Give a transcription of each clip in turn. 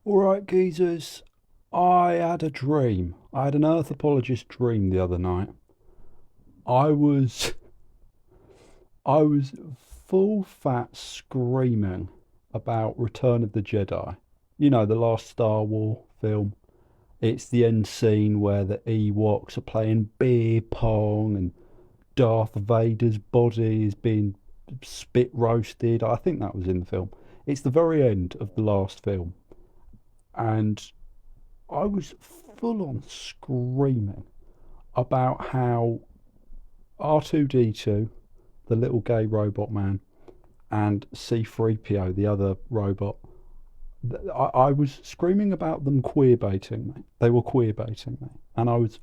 Alright, geezers, I had a dream. I had an earthapologist dream the other night. I was I was full fat screaming about Return of the Jedi. You know, the last Star Wars film. It's the end scene where the Ewoks are playing beer pong and Darth Vader's body is being spit roasted. I think that was in the film. It's the very end of the last film. And I was full on screaming about how R2D2, the little gay robot man, and C3PO, the other robot, I was screaming about them queer baiting me. They were queer baiting me. And I was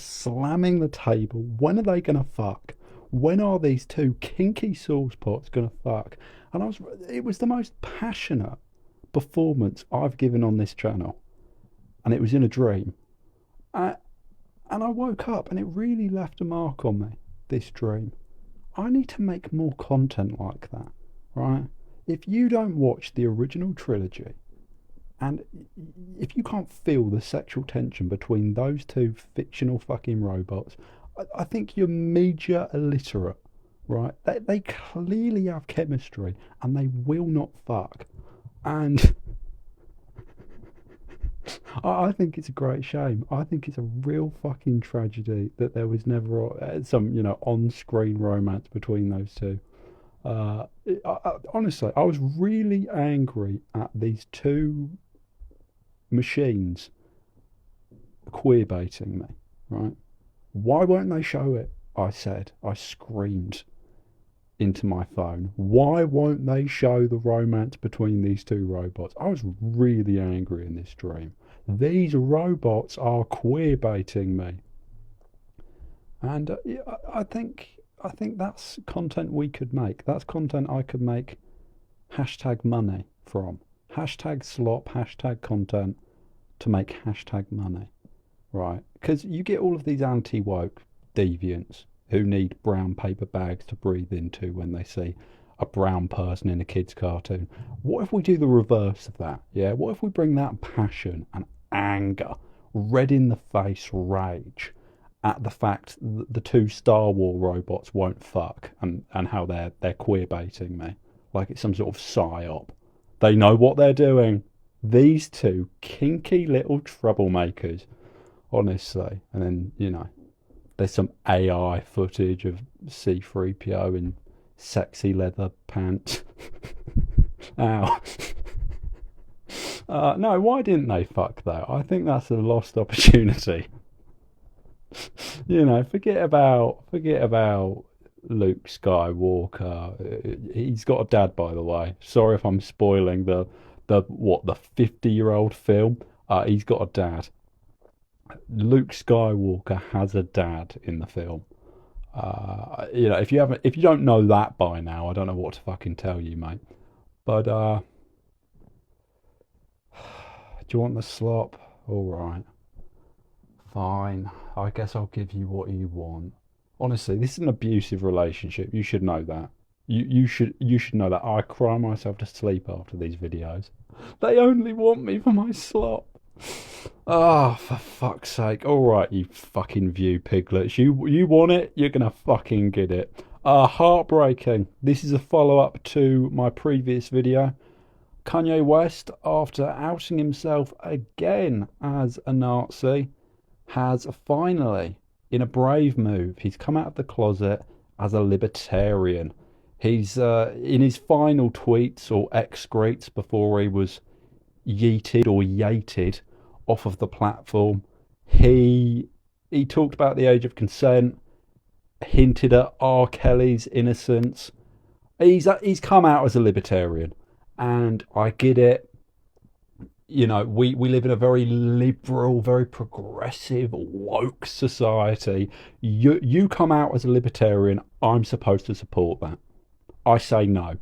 slamming the table. When are they going to fuck? When are these two kinky sauce pots going to fuck? And it was the most passionate performance I've given on this channel. And it was in a dream. And I woke up and it really left a mark on me, this dream. I need to make more content like that, right? If you don't watch the original trilogy, and if you can't feel the sexual tension between those two fictional fucking robots, I think you're major illiterate, right? They clearly have chemistry and they will not fuck. And I think it's a great shame. I think it's a real fucking tragedy that there was never some, on-screen romance between those two. Honestly, I was really angry at these two machines queer baiting me, right? Why won't they show it? I said. I screamed into my phone. Why won't they show the romance between these two robots? I was really angry in this dream. These robots are queer baiting me. And I think that's content we could make. That's content I could make hashtag money from. Hashtag slop, hashtag content to make hashtag money. Right? Because you get all of these anti-woke deviants who need brown paper bags to breathe into when they see a brown person in a kid's cartoon. What if we do the reverse of that? Yeah? What if we bring that passion and anger, red in the face rage at the fact that the two Star Wars robots won't fuck and how they're queer baiting me like it's some sort of psyop. They know what they're doing. These two kinky little troublemakers, honestly. And then, there's some AI footage of C3PO in sexy leather pants. Ow. No, why didn't they fuck though? I think that's a lost opportunity. Forget about Luke Skywalker. He's got a dad, by the way. Sorry if I'm spoiling the 50-year-old film. He's got a dad. Luke Skywalker has a dad in the film. If you don't know that by now, I don't know what to fucking tell you, mate. But do you want the slop? All right. Fine, I guess I'll give you what you want. Honestly, this is an abusive relationship. You should know that. You should know that. I cry myself to sleep after these videos. They only want me for my slop. Oh, for fuck's sake. Alright, you fucking view piglets. You want it, you're gonna fucking get it. Heartbreaking. This is a follow-up to my previous video. Kanye West, after outing himself again as a Nazi, has finally, in a brave move, he's come out of the closet as a libertarian. He's in his final tweets or excretes before he was yeeted or yated off of the platform. He talked about the age of consent, hinted at R. Kelly's innocence. He's come out as a libertarian, and I get it. We live in a very liberal, very progressive, woke society. You come out as a libertarian, I'm supposed to support that. I say no.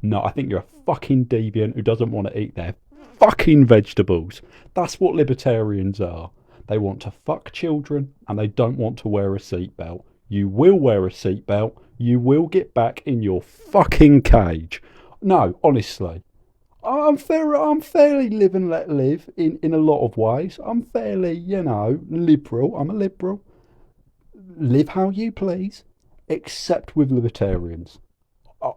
No, I think you're a fucking deviant who doesn't want to eat their fucking vegetables. That's what libertarians are. They want to fuck children and they don't want to wear a seatbelt. You will wear a seatbelt. You will get back in your fucking cage. No, honestly. I'm fairly live and let live in a lot of ways. I'm fairly, liberal. I'm a liberal. Live how you please, except with libertarians.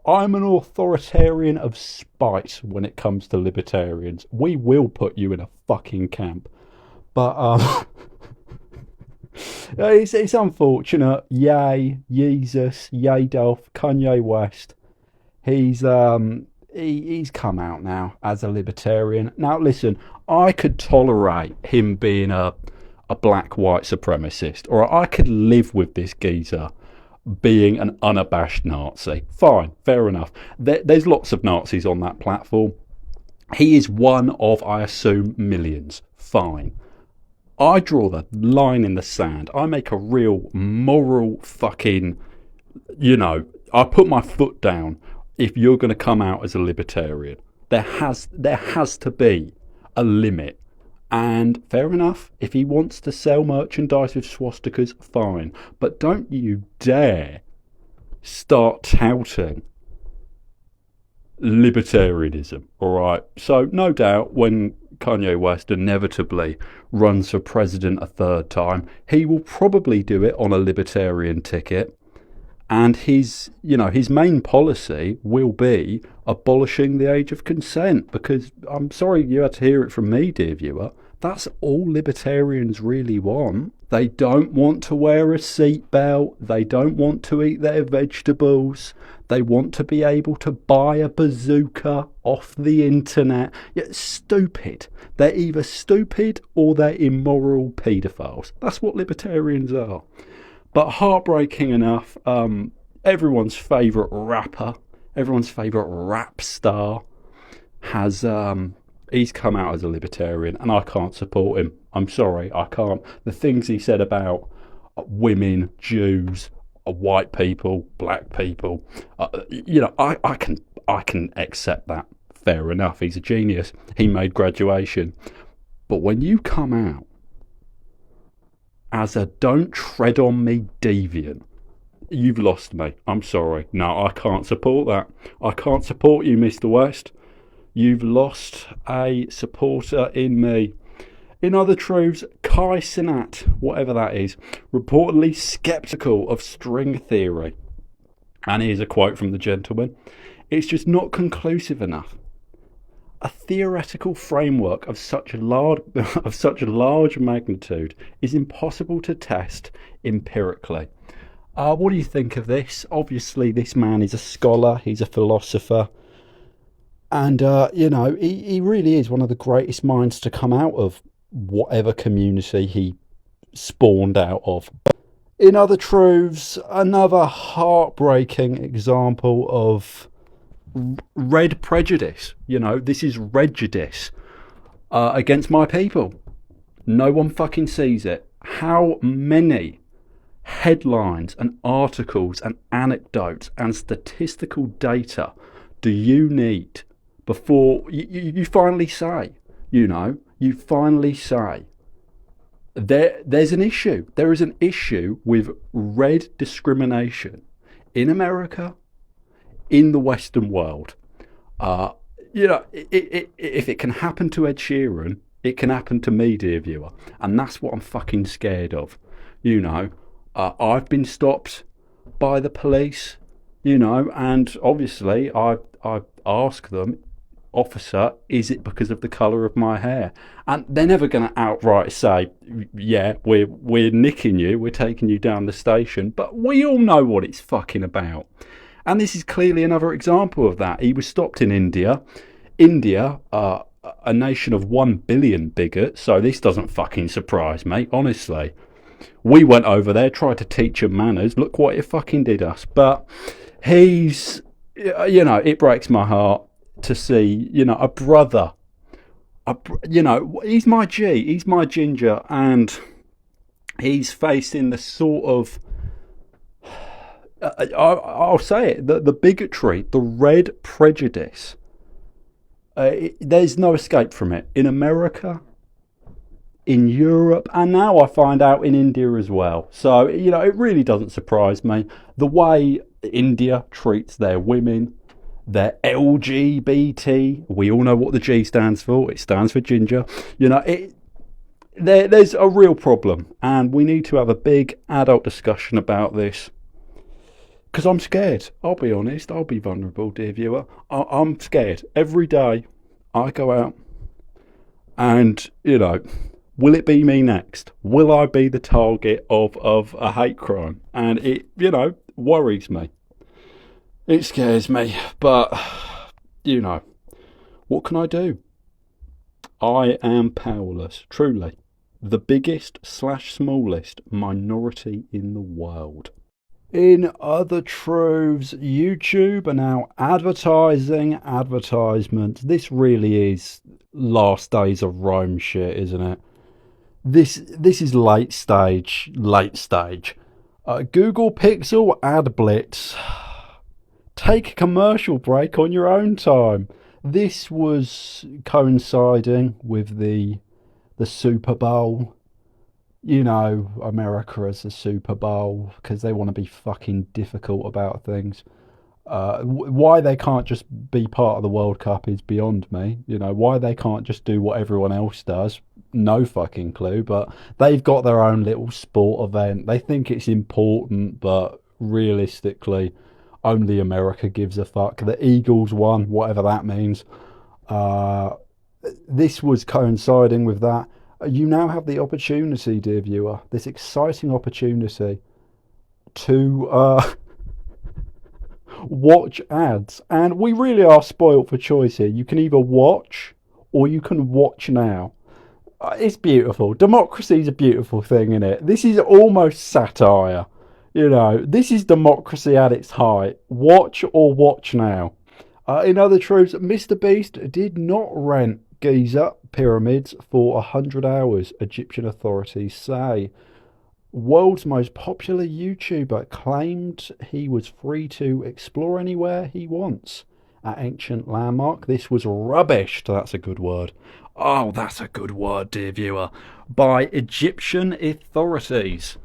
I'm an authoritarian of spite when it comes to libertarians. We will put you in a fucking camp. But it's unfortunate. Yay, Jesus, yay, Dolph, Kanye West. He's come out now as a libertarian. Now listen, I could tolerate him being a black white supremacist, or I could live with this geezer being an unabashed Nazi. Fine, fair enough. There's lots of Nazis on that platform. He is one of, I assume, millions. Fine. I draw the line in the sand. I make a real moral fucking, I put my foot down if you're going to come out as a libertarian. There has to be a limit. And fair enough, if he wants to sell merchandise with swastikas, fine. But don't you dare start touting libertarianism, alright? So no doubt when Kanye West inevitably runs for president a third time, he will probably do it on a libertarian ticket. And his main policy will be abolishing the age of consent, because I'm sorry you had to hear it from me, dear viewer. That's all libertarians really want. They don't want to wear a seatbelt. They don't want to eat their vegetables. They want to be able to buy a bazooka off the internet. Yeah, stupid. They're either stupid or they're immoral paedophiles. That's what libertarians are. But heartbreaking enough, everyone's favourite rapper, everyone's favourite rap star has he's come out as a libertarian, and I can't support him. I'm sorry, I can't. The things he said about women, Jews, white people, black people, I can accept that. Fair enough. He's a genius. He made graduation. But when you come out as a don't tread on me deviant, you've lost me. I'm sorry. No, I can't support that. I can't support you, Mr. West. You've lost a supporter in me. In other truths, Kai Cenat, whatever that is, reportedly sceptical of string theory. And here's a quote from the gentleman. It's just not conclusive enough. A theoretical framework of such large magnitude is impossible to test empirically. What do you think of this? Obviously, this man is a scholar. He's a philosopher. And, he really is one of the greatest minds to come out of whatever community he spawned out of. In other truths, another heartbreaking example of red prejudice. This is rejudice against my people. No one fucking sees it. How many headlines and articles and anecdotes and statistical data do you need before you finally say, there's an issue. There is an issue with red discrimination in America, in the Western world. If it can happen to Ed Sheeran, it can happen to me, dear viewer. And that's what I'm fucking scared of. I've been stopped by the police, and obviously I ask them, officer, is it because of the colour of my hair? And they're never going to outright say, yeah, we're nicking you, we're taking you down the station. But we all know what it's fucking about. And this is clearly another example of that. He was stopped in India. India, a nation of 1 billion bigots, so this doesn't fucking surprise me, honestly. We went over there, tried to teach him manners. Look what it fucking did us. But he's, it breaks my heart to see, a brother. He's my G, he's my ginger, and he's facing the sort of, I'll say it, the bigotry, the red prejudice. There's no escape from it. In America, in Europe, and now I find out in India as well. So, it really doesn't surprise me. The way India treats their women, They're LGBT. We all know what the G stands for. It stands for ginger. You know, there's a real problem, and we need to have a big adult discussion about this. Because I'm scared. I'll be honest. I'll be vulnerable, dear viewer. I'm scared. Every day I go out and, you know, will it be me next? Will I be the target of a hate crime? And it, you know, worries me. It scares me. But, you know, what can I do? I am powerless, truly. The biggest / smallest minority in the world. In other truths, YouTube are now advertising advertisements. This really is last days of Rome shit, isn't it? This is late stage. Google Pixel Ad Blitz. Take a commercial break on your own time. This was coinciding with the Super Bowl. You know, America has the Super Bowl because they want to be fucking difficult about things. Why they can't just be part of the World Cup is beyond me. You know, why they can't just do what everyone else does, no fucking clue. But they've got their own little sport event. They think it's important, but realistically, only America gives a fuck. The Eagles won, whatever that means. This was coinciding with that. You now have the opportunity, dear viewer, this exciting opportunity to watch ads. And we really are spoilt for choice here. You can either watch or you can watch now. It's beautiful. Democracy is a beautiful thing, isn't it? This is almost satire. You know, this is democracy at its height. Watch or watch now. In other truths, Mr. Beast did not rent Giza pyramids for 100 hours, Egyptian authorities say. World's most popular YouTuber claimed he was free to explore anywhere he wants at ancient landmark. This was rubbished, that's a good word. Oh, that's a good word, dear viewer. By Egyptian authorities.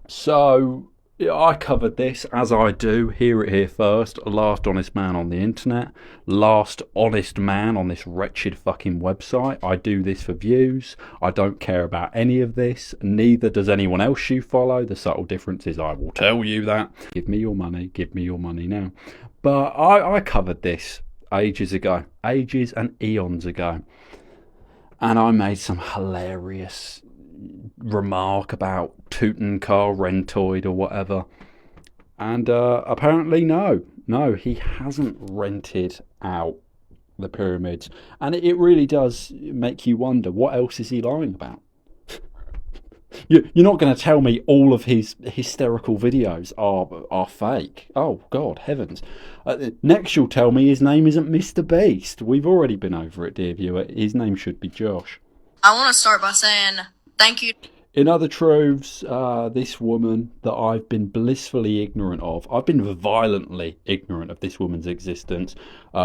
So, I covered this, as I do, hear it here first. Last honest man on the internet. Last honest man on this wretched fucking website. I do this for views. I don't care about any of this. Neither does anyone else you follow. The subtle difference is I will tell you that. Give me your money. Give me your money now. But I covered this ages ago. Ages and eons ago. And I made some hilarious remark about Tutankhamun or whatever, and apparently no, he hasn't rented out the pyramids, and it really does make you wonder what else is he lying about. You're not going to tell me all of his hysterical videos are fake. Oh God, heavens! Next you'll tell me his name isn't Mr. Beast. We've already been over it, dear viewer. His name should be Josh. I want to start by saying thank you. In other truths, this woman that I've been blissfully ignorant of, I've been violently ignorant of this woman's existence.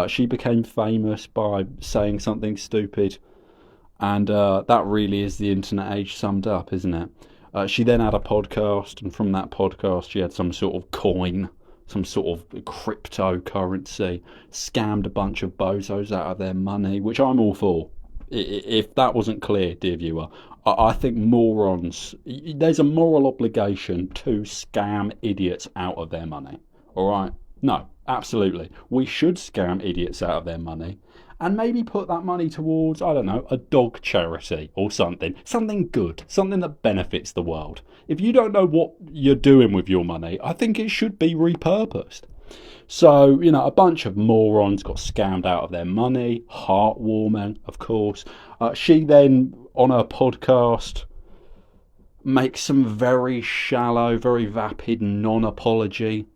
She became famous by saying something stupid, and that really is the internet age summed up, isn't it? She then had a podcast, and from that podcast she had some sort of coin, some sort of cryptocurrency, scammed a bunch of bozos out of their money, which I'm all for. If that wasn't clear, dear viewer, I think morons, there's a moral obligation to scam idiots out of their money. All right? No, absolutely. We should scam idiots out of their money and maybe put that money towards, I don't know, a dog charity or something. Something good, something that benefits the world. If you don't know what you're doing with your money, I think it should be repurposed. So, you know, a bunch of morons got scammed out of their money. Heartwarming, of course. She then, on her podcast, makes some very shallow, very vapid non-apology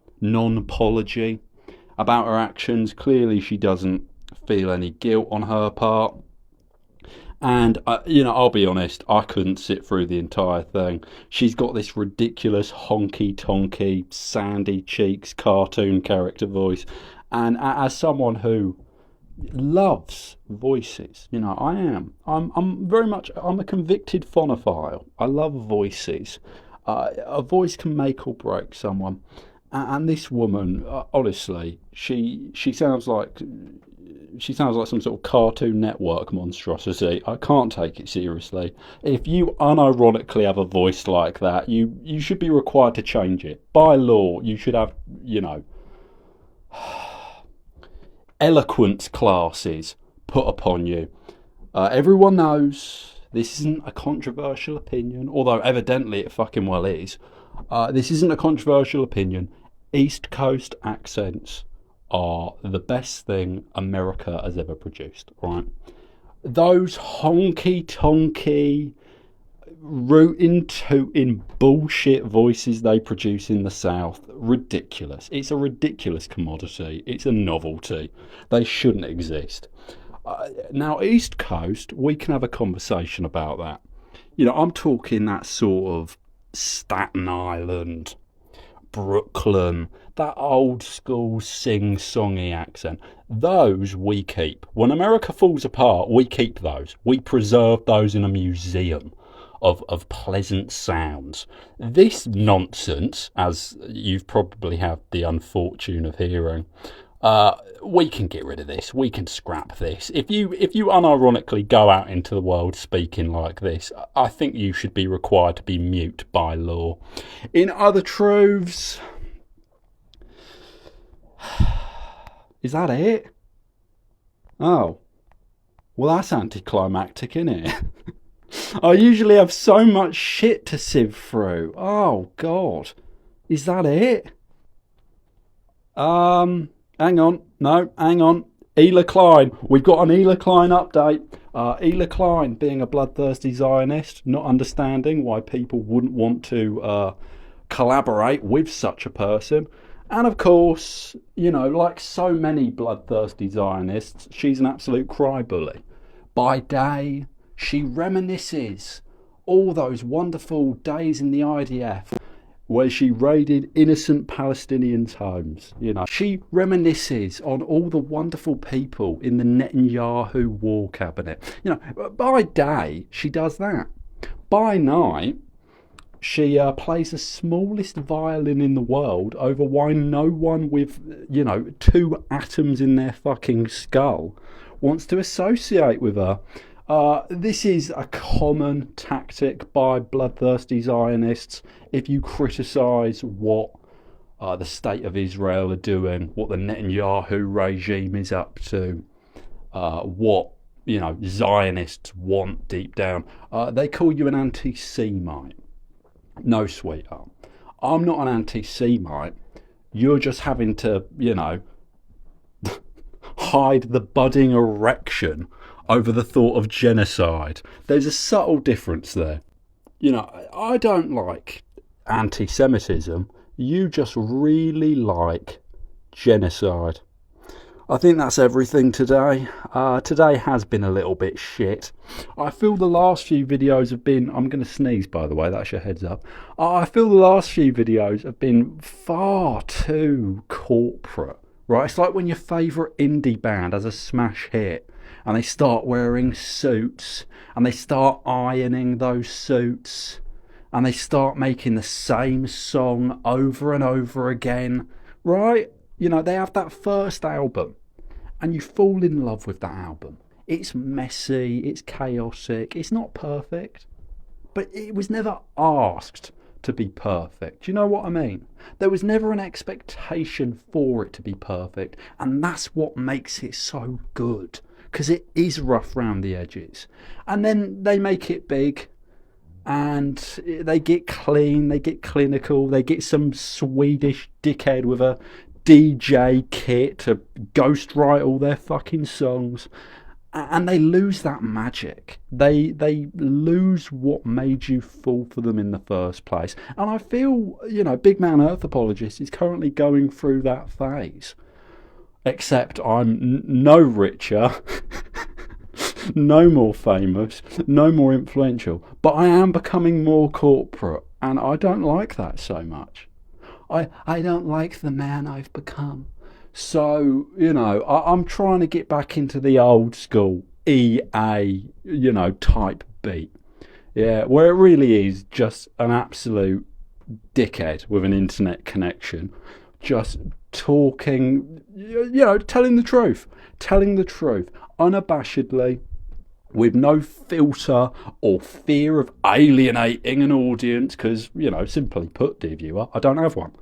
about her actions. Clearly she doesn't feel any guilt on her part. And, you know, I'll be honest, I couldn't sit through the entire thing. She's got this ridiculous honky-tonky, sandy cheeks cartoon character voice. And as someone who loves voices, you know, I'm very much, I'm a convicted phonophile. I love voices. A voice can make or break someone. And this woman, honestly, she sounds like some sort of Cartoon Network monstrosity. I can't take it seriously. If you unironically have a voice like that, you should be required to change it. By law, you should have, eloquence classes put upon you. Everyone knows this isn't a controversial opinion, although evidently it fucking well is. This isn't a controversial opinion. East Coast accents are the best thing America has ever produced, right? Those honky-tonky, rootin'-tootin' bullshit voices they produce in the South, ridiculous. It's a ridiculous commodity. It's a novelty. They shouldn't exist. Now, East Coast, we can have a conversation about that. I'm talking that sort of Staten Island, Brooklyn, that old school sing-songy accent. Those we keep. When America falls apart, we keep those. We preserve those in a museum of pleasant sounds. This nonsense, as you've probably had the unfortune of hearing, we can get rid of this. We can scrap this. If you unironically go out into the world speaking like this, I think you should be required to be mute by law. In other truths, is that it? Oh, well, that's anticlimactic, isn't it? I usually have so much shit to sieve through. Oh God, is that it? Hang on. No, hang on. Ela Klein. We've got an Ela Klein update. Ela Klein, being a bloodthirsty Zionist, not understanding why people wouldn't want to collaborate with such a person. And of course, like so many bloodthirsty Zionists, she's an absolute crybaby. By day, she reminisces all those wonderful days in the IDF where she raided innocent Palestinians' homes. She reminisces on all the wonderful people in the Netanyahu war cabinet. By day, she does that. By night, she plays the smallest violin in the world over why no one with, 2 atoms in their fucking skull wants to associate with her. This is a common tactic by bloodthirsty Zionists. If you criticise what the state of Israel are doing, what the Netanyahu regime is up to, what Zionists want deep down, they call you an anti-Semite. No, sweetheart, I'm not an anti-Semite. You're just having to, hide the budding erection over the thought of genocide. There's a subtle difference there. I don't like anti-Semitism. You just really like genocide. I think that's everything today. Today has been a little bit shit. I feel the last few videos have been... I'm going to sneeze, by the way, that's your heads up. I feel the last few videos have been far too corporate. Right? It's like when your favourite indie band has a smash hit and they start wearing suits and they start ironing those suits and they start making the same song over and over again, right? They have that first album and you fall in love with that album. It's messy, it's chaotic, it's not perfect, but it was never asked to be perfect. Do you know what I mean? There was never an expectation for it to be perfect, and that's what makes it so good, because it is rough round the edges. And then they make it big, and they get clean, they get clinical, they get some Swedish dickhead with a DJ kit to ghostwrite all their fucking songs, and they lose that magic. They lose what made you fall for them in the first place. And I feel, Big Man Earth Apologist is currently going through that phase. Except I'm no richer, no more famous, no more influential. But I am becoming more corporate, and I don't like that so much. I don't like the man I've become. So, I'm trying to get back into the old school EA, type beat. Yeah, where it really is just an absolute dickhead with an internet connection just talking, telling the truth, unabashedly, with no filter or fear of alienating an audience, because, simply put, dear viewer, I don't have one.